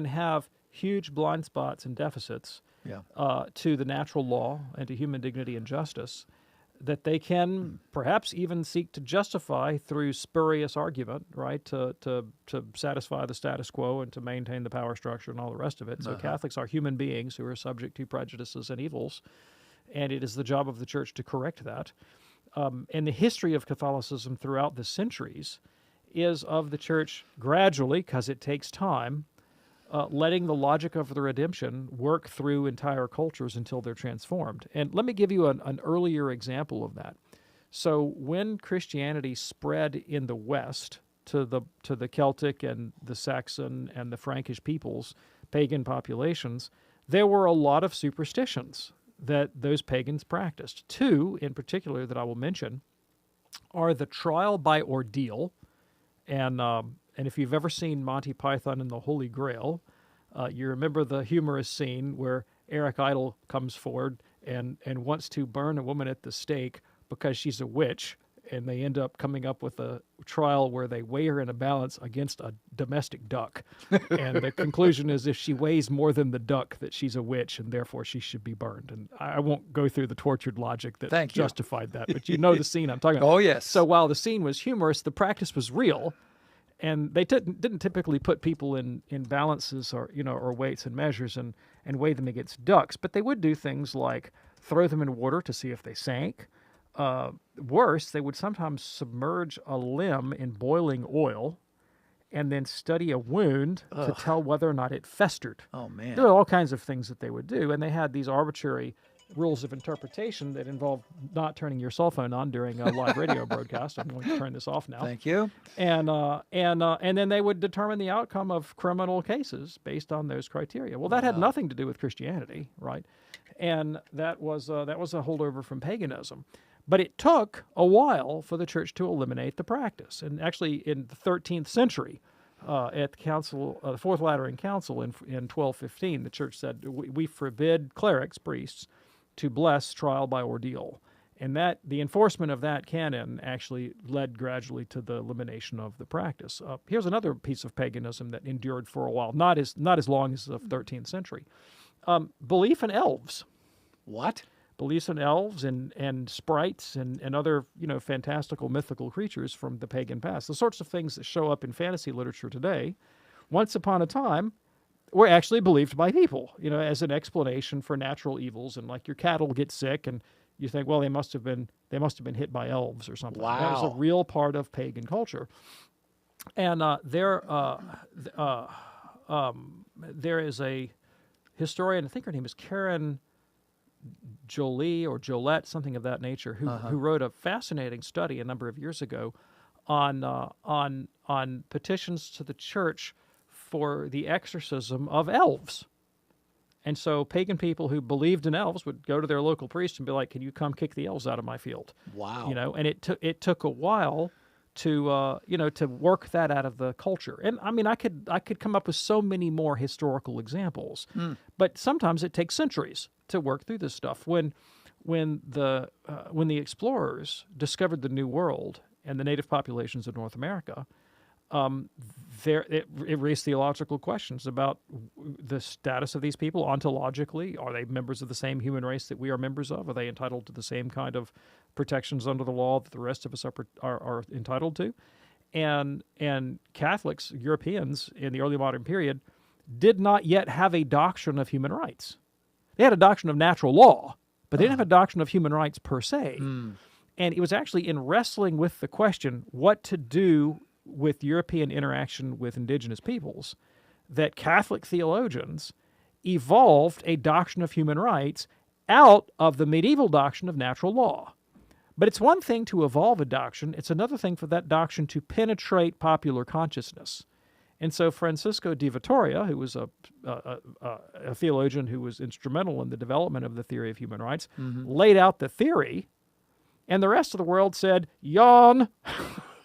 have huge blind spots and deficits to the natural law and to human dignity and justice that they can perhaps even seek to justify through spurious argument, right, to satisfy the status quo and to maintain the power structure and all the rest of it. So Catholics are human beings who are subject to prejudices and evils, and it is the job of the Church to correct that. And the history of Catholicism throughout the centuries is of the Church gradually, because it takes time, letting the logic of the redemption work through entire cultures until they're transformed. And let me give you an earlier example of that. So when Christianity spread in the West to the Celtic and the Saxon and the Frankish peoples, pagan populations, there were a lot of superstitions that those pagans practiced. Two, in particular, that I will mention, are the trial by ordeal. And if you've ever seen Monty Python and the Holy Grail, you remember the humorous scene where Eric Idle comes forward and wants to burn a woman at the stake because she's a witch, and they end up coming up with a trial where they weigh her in a balance against a domestic duck. And the conclusion is if she weighs more than the duck, that she's a witch, and therefore she should be burned. And I won't go through the tortured logic that justified that, but you know the scene I'm talking about. Oh, yes. So while the scene was humorous, the practice was real. And they didn't typically put people in balances or weights and measures and weigh them against ducks, but they would do things like throw them in water to see if they sank. Worse, they would sometimes submerge a limb in boiling oil and then study a wound to tell whether or not it festered. Oh, man. There are all kinds of things that they would do, and they had these arbitrary rules of interpretation that involve not turning your cell phone on during a live radio broadcast. I'm going to turn this off now. Thank you. And then they would determine the outcome of criminal cases based on those criteria. Well, that had nothing to do with Christianity, right? And that was a holdover from paganism. But it took a while for the Church to eliminate the practice. And actually, in the 13th century, at the council, the Fourth Lateran Council in 1215, the Church said, we forbid clerics, priests, to bless trial by ordeal. And that the enforcement of that canon actually led gradually to the elimination of the practice. Here's another piece of paganism that endured for a while, not as long as the 13th century. Belief in elves. What? Beliefs in elves and sprites and other fantastical mythical creatures from the pagan past. The sorts of things that show up in fantasy literature today, once upon a time, were actually believed by people, as an explanation for natural evils. And like your cattle get sick, and you think, well, they must have been hit by elves or something. Wow. That was a real part of pagan culture. And there is a historian, I think her name is Karen Jolie or Jolette, something of that nature, who wrote a fascinating study a number of years ago on petitions to the church for the exorcism of elves. And so pagan people who believed in elves would go to their local priest and be like, "Can you come kick the elves out of my field?" Wow. You know, and it took a while to to work that out of the culture. And I mean, I could come up with so many more historical examples, but sometimes it takes centuries to work through this stuff. When the explorers discovered the New World and the native populations of North America, it raised theological questions about the status of these people ontologically. Are they members of the same human race that we are members of? Are they entitled to the same kind of protections under the law that the rest of us are entitled to? And Catholics, Europeans in the early modern period, did not yet have a doctrine of human rights. They had a doctrine of natural law, but they didn't have a doctrine of human rights per se. And it was actually in wrestling with the question what to do with European interaction with indigenous peoples that Catholic theologians evolved a doctrine of human rights out of the medieval doctrine of natural law. But it's one thing to evolve a doctrine, it's another thing for that doctrine to penetrate popular consciousness. And so Francisco de Vitoria, who was a theologian who was instrumental in the development of the theory of human rights, laid out the theory, and the rest of the world said, "Yawn."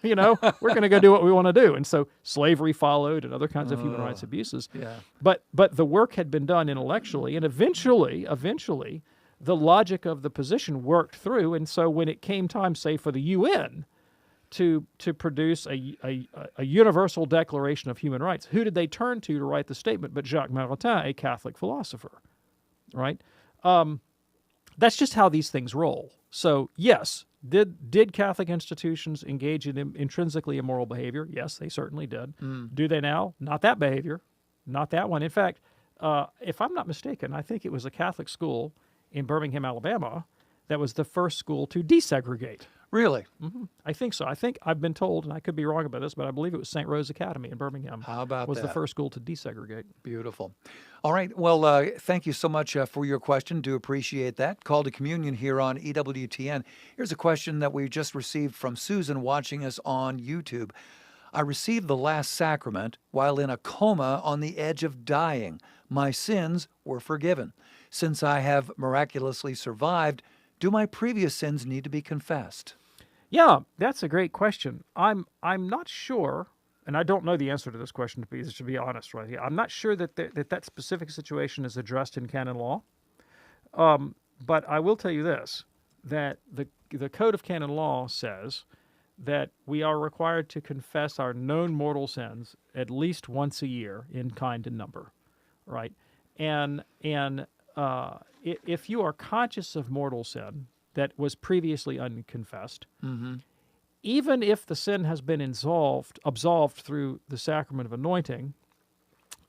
We're going to go do what we want to do. And so slavery followed and other kinds of human rights abuses. Yeah. But the work had been done intellectually, and eventually, the logic of the position worked through. And so when it came time, say, for the UN to produce a universal declaration of human rights, who did they turn to write the statement but Jacques Maritain, a Catholic philosopher, right? That's just how these things roll. So, yes, did Catholic institutions engage in intrinsically immoral behavior? Yes, they certainly did. Do they now? Not that behavior. Not that one. In fact, if I'm not mistaken, I think it was a Catholic school in Birmingham, Alabama, that was the first school to desegregate. Really? I think so. I think I've been told, and I could be wrong about this, but I believe it was St. Rose Academy in Birmingham. How about was that? The first school to desegregate. Beautiful. All right. Well, thank you so much for your question. Do appreciate that. Call to Communion here on EWTN. Here's a question that we just received from Susan watching us on YouTube. I received the last sacrament while in a coma on the edge of dying. My sins were forgiven. Since I have miraculously survived, do my previous sins need to be confessed? Yeah, that's a great question. I'm not sure, and I don't know the answer to this question, to be honest right here. I'm not sure that that specific situation is addressed in canon law. But I will tell you this, that the Code of Canon Law says that we are required to confess our known mortal sins at least once a year in kind and number, right? And if you are conscious of mortal sin that was previously unconfessed, even if the sin has been absolved through the sacrament of anointing,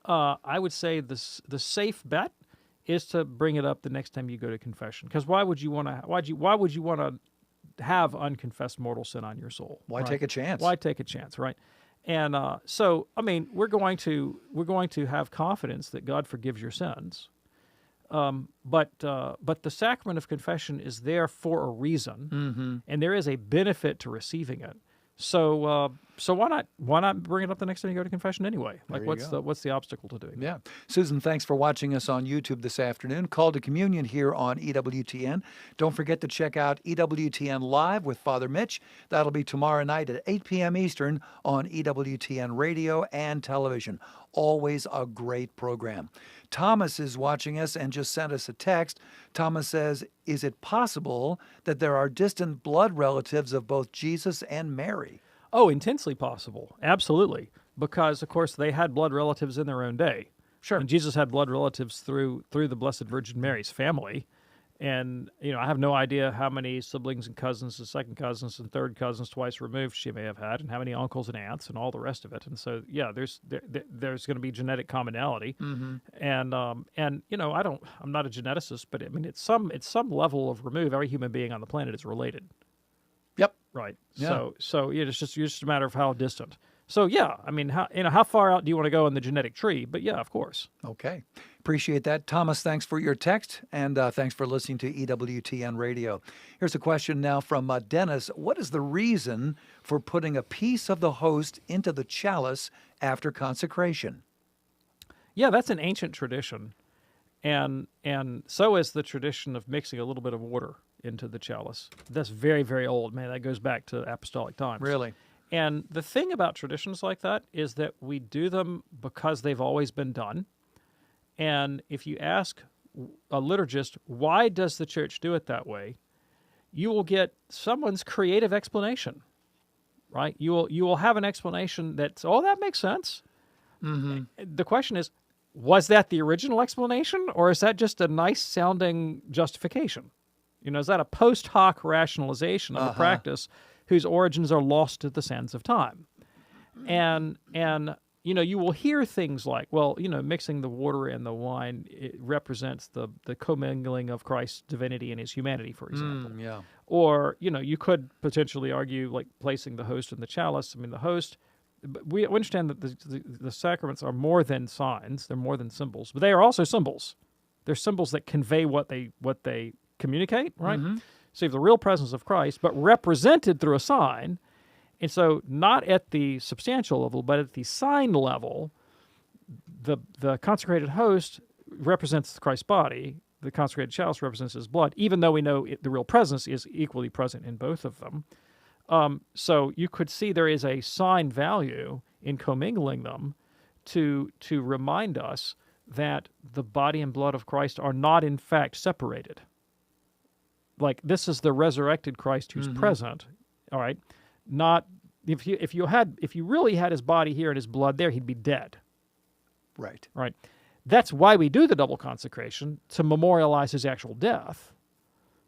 I would say the safe bet is to bring it up the next time you go to confession. Because why would you want to have unconfessed mortal sin on your soul? Why take a chance? Why take a chance, right? And so, I mean, we're going to have confidence that God forgives your sins. But the sacrament of confession is there for a reason, and there is a benefit to receiving it. So why not bring it up the next time you go to confession anyway? Like, what's the obstacle to doing? Yeah, Susan, thanks for watching us on YouTube this afternoon. Call to Communion here on EWTN. Don't forget to check out EWTN Live with Father Mitch. That'll be tomorrow night at 8 p.m. Eastern on EWTN Radio and Television. Always a great program. Thomas is watching us and just sent us a text. Thomas says, is it possible that there are distant blood relatives of both Jesus and Mary? Oh, intensely possible. Absolutely. Because, of course, they had blood relatives in their own day. Sure. And Jesus had blood relatives through the Blessed Virgin Mary's family. And, I have no idea how many siblings and cousins and second cousins and third cousins twice removed she may have had, and how many uncles and aunts and all the rest of it. And so, yeah, there's going to be genetic commonality. And I'm not a geneticist, but I mean, it's some level of remove. Every human being on the planet is related. Yep. Right. Yeah. So it's just a matter of how distant. So yeah, I mean, how far out do you want to go in the genetic tree? But yeah, of course. Okay. Appreciate that. Thomas, thanks for your text, and thanks for listening to EWTN Radio. Here's a question now from Dennis. What is the reason for putting a piece of the host into the chalice after consecration? Yeah, that's an ancient tradition. And so is the tradition of mixing a little bit of water into the chalice. That's very, very old. Man, that goes back to apostolic times. Really? And the thing about traditions like that is that we do them because they've always been done. And if you ask a liturgist, why does the church do it that way, you will get someone's creative explanation, right? You will have an explanation that's, oh, that makes sense. Mm-hmm. The question is, was that the original explanation, or is that just a nice-sounding justification? Is that a post hoc rationalization of a practice whose origins are lost to the sands of time? And you will hear things like, well, mixing the water and the wine, it represents the commingling of Christ's divinity and his humanity, for example. Yeah. Or, you could potentially argue, like, placing the host in the chalice. I mean, the host... We understand that the sacraments are more than signs; they're more than symbols, but they are also symbols. They're symbols that convey what they communicate, right? Mm-hmm. So you have the real presence of Christ, but represented through a sign. And so, not at the substantial level, but at the sign level, the consecrated host represents Christ's body. The consecrated chalice represents his blood, even though we know the real presence is equally present in both of them. So you could see there is a sign value in commingling them to remind us that the body and blood of Christ are not in fact separated. Like, this is the resurrected Christ who's present. All right, not if you really had his body here and his blood there, he'd be dead. Right. Right. That's why we do the double consecration, to memorialize his actual death.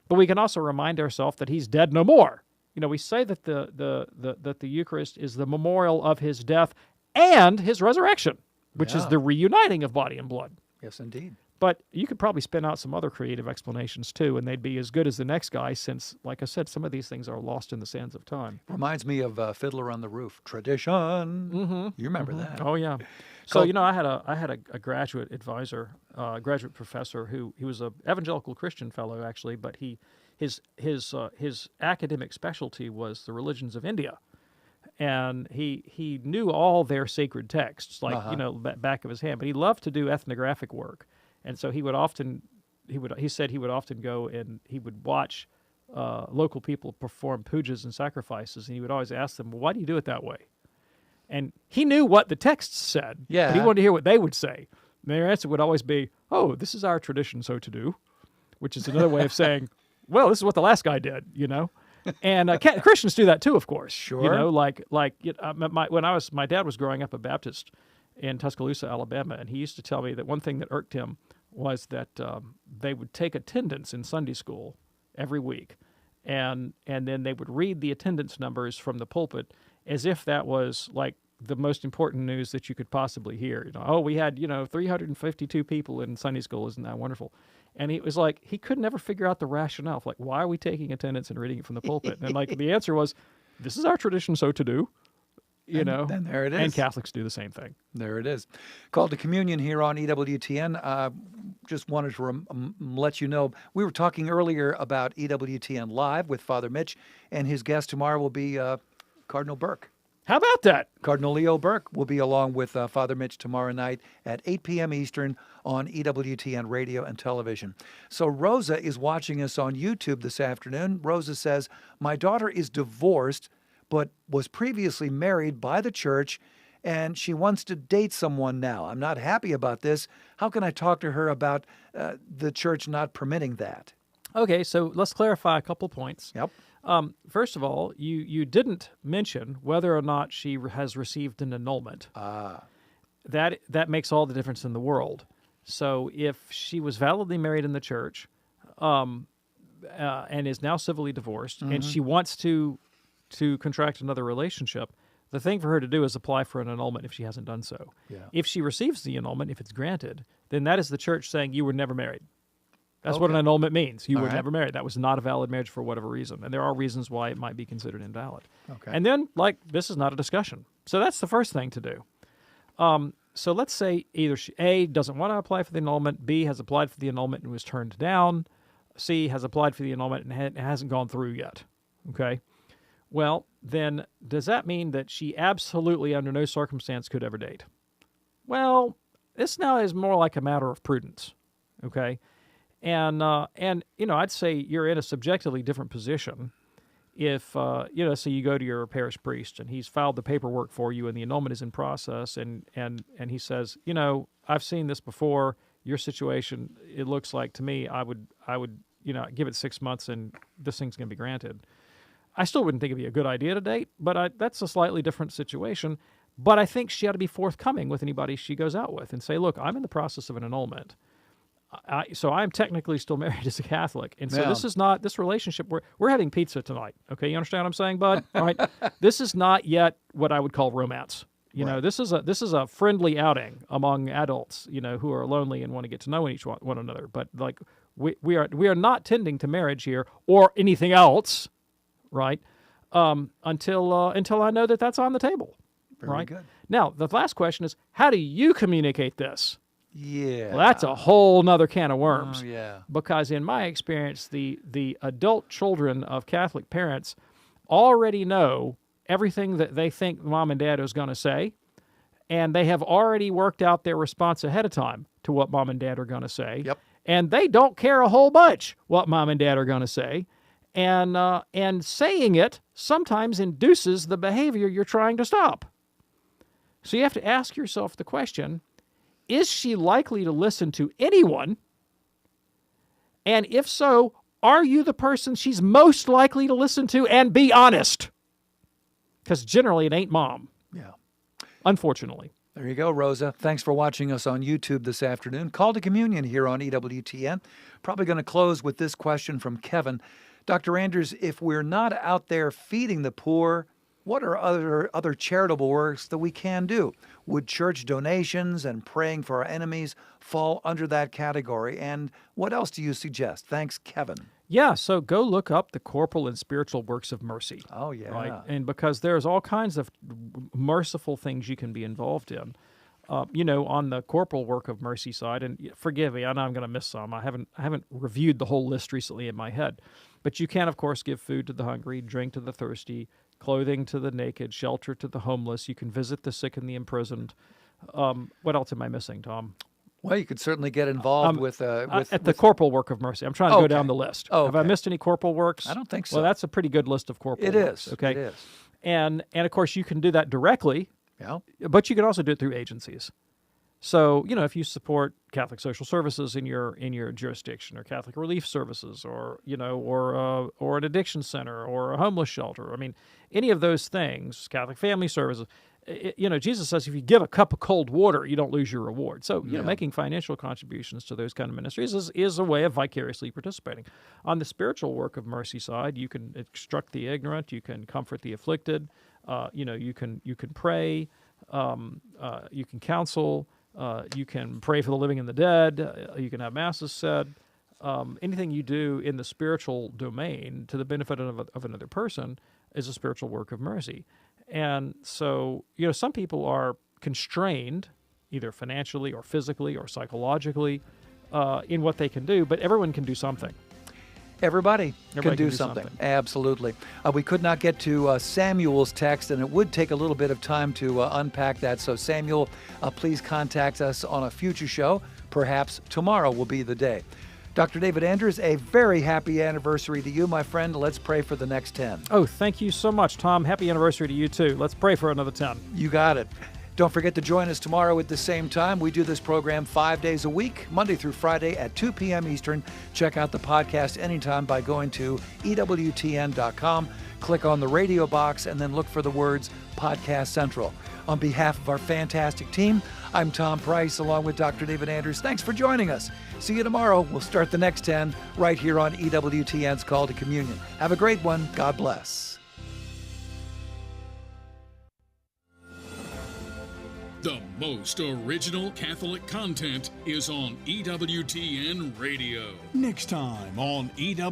But we can also remind ourselves that he's dead no more. We say that the Eucharist is the memorial of his death and his resurrection, which is the reuniting of body and blood. Yes, indeed. But you could probably spin out some other creative explanations too, and they'd be as good as the next guy, since, like I said, some of these things are lost in the sands of time. Reminds me of Fiddler on the Roof. Tradition. Mm-hmm. You remember that? Oh yeah. So I had a graduate advisor, graduate professor he was an evangelical Christian fellow actually, but his academic specialty was the religions of India, and he knew all their sacred texts back of his hand. But he loved to do ethnographic work, and so he said he would often go and he would watch local people perform pujas and sacrifices, and he would always ask them, well, "Why do you do it that way?" And he knew what the texts said, but he wanted to hear what they would say. And their answer would always be, "Oh, this is our tradition, so to do," which is another way of saying, well, this is what the last guy did, And Christians do that too, of course. Sure. My dad was growing up a Baptist in Tuscaloosa, Alabama, and he used to tell me that one thing that irked him was that they would take attendance in Sunday school every week, and then they would read the attendance numbers from the pulpit as if that was like the most important news that you could possibly hear. We had 352 people in Sunday school. Isn't that wonderful? And it was like he could never figure out the rationale. Like, why are we taking attendance and reading it from the pulpit? And the answer was, this is our tradition, so to do. And there it is. And Catholics do the same thing. There it is. Call to Communion here on EWTN. Just wanted to let you know, we were talking earlier about EWTN Live with Father Mitch, and his guest tomorrow will be Cardinal Burke. How about that? Cardinal Leo Burke will be along with Father Mitch tomorrow night at 8 p.m. Eastern on EWTN radio and television. So Rosa is watching us on YouTube this afternoon. Rosa says, my daughter is divorced, but was previously married by the church, and she wants to date someone now. I'm not happy about this. How can I talk to her about the church not permitting that? Okay, so let's clarify a couple points. Yep. First of all, you didn't mention whether or not she has received an annulment. That makes all the difference in the world. So if she was validly married in the church and is now civilly divorced, and she wants to contract another relationship, the thing for her to do is apply for an annulment if she hasn't done so. Yeah. If she receives the annulment, if it's granted, then that is the church saying you were never married. That's what an annulment means. You were never married. That was not a valid marriage for whatever reason. And there are reasons why it might be considered invalid. Okay. And then, this is not a discussion. So that's the first thing to do. So let's say either A, doesn't want to apply for the annulment, B, has applied for the annulment and was turned down, C, has applied for the annulment and hasn't gone through yet. Okay? Well, then does that mean that she absolutely under no circumstance could ever date? Well, this now is more like a matter of prudence. Okay? And I'd say you're in a subjectively different position if, so you go to your parish priest and he's filed the paperwork for you and the annulment is in process and he says, I've seen this before, your situation, it looks like to me, I would give it 6 months and this thing's going to be granted. I still wouldn't think it'd be a good idea to date, but that's a slightly different situation. But I think she ought to be forthcoming with anybody she goes out with and say, look, I'm in the process of an annulment. So I'm technically still married as a Catholic. And so this is not, this relationship, we're having pizza tonight. Okay, you understand what I'm saying, bud? All right. This is not yet what I would call romance. This is a friendly outing among adults, who are lonely and want to get to know one another. But like we are not tending to marriage here or anything else, right? Until I know that that's on the table. Very good. Now, the last question is, how do you communicate this? Yeah. Well, that's a whole nother can of worms. Oh, yeah. Because in my experience, the adult children of Catholic parents already know everything that they think mom and dad is going to say, and they have already worked out their response ahead of time to what mom and dad are going to say. Yep. And they don't care a whole bunch what mom and dad are going to say. And saying it sometimes induces the behavior you're trying to stop. So you have to ask yourself the question, is she likely to listen to anyone? And if so, are you the person she's most likely to listen to? And be honest. Because generally it ain't mom. Yeah. Unfortunately. There you go, Rosa. Thanks for watching us on YouTube this afternoon. Call to Communion here on EWTN. Probably going to close with this question from Kevin. Dr. Anders, if we're not out there feeding the poor, what are other charitable works that we can do? Would church donations and praying for our enemies fall under that category? And what else do you suggest? Thanks, Kevin. Yeah, so go look up the corporal and spiritual works of mercy. Oh, yeah. Right? And because there's all kinds of merciful things you can be involved in. On the corporal work of mercy side, and forgive me, I know I'm going to miss some. I haven't reviewed the whole list recently in my head. But you can, of course, give food to the hungry, drink to the thirsty, clothing to the naked, shelter to the homeless. You can visit the sick and the imprisoned. What else am I missing, Tom? Well, you could certainly get involved with the corporal work of mercy. I'm trying to go down the list. Oh, Have I missed any corporal works? I don't think so. Well, that's a pretty good list of corporal works. Okay. It is. And of course, you can do that directly. Yeah. But you can also do it through agencies. So, if you support Catholic Social Services in your jurisdiction, or Catholic Relief Services, or an addiction center, or a homeless shelter, I mean, any of those things, Catholic Family Services, Jesus says if you give a cup of cold water, you don't lose your reward. So, making financial contributions to those kind of ministries is a way of vicariously participating. On the spiritual work of mercy side, you can instruct the ignorant, you can comfort the afflicted, you can pray, you can counsel. You can pray for the living and the dead. You can have masses said. Anything you do in the spiritual domain to the benefit of another person is a spiritual work of mercy. And so, some people are constrained, either financially or physically or psychologically, in what they can do, but everyone can do something. Everybody can do something. Absolutely. We could not get to Samuel's text, and it would take a little bit of time to unpack that. So, Samuel, please contact us on a future show. Perhaps tomorrow will be the day. Dr. David Anders, a very happy anniversary to you, my friend. Let's pray for the next 10. Oh, thank you so much, Tom. Happy anniversary to you, too. Let's pray for another 10. You got it. Don't forget to join us tomorrow at the same time. We do this program 5 days a week, Monday through Friday at 2 p.m. Eastern. Check out the podcast anytime by going to EWTN.com, click on the radio box, and then look for the words Podcast Central. On behalf of our fantastic team, I'm Tom Price along with Dr. David Anders. Thanks for joining us. See you tomorrow. We'll start the next 10 right here on EWTN's Call to Communion. Have a great one. God bless. The most original Catholic content is on EWTN Radio. Next time on EWTN.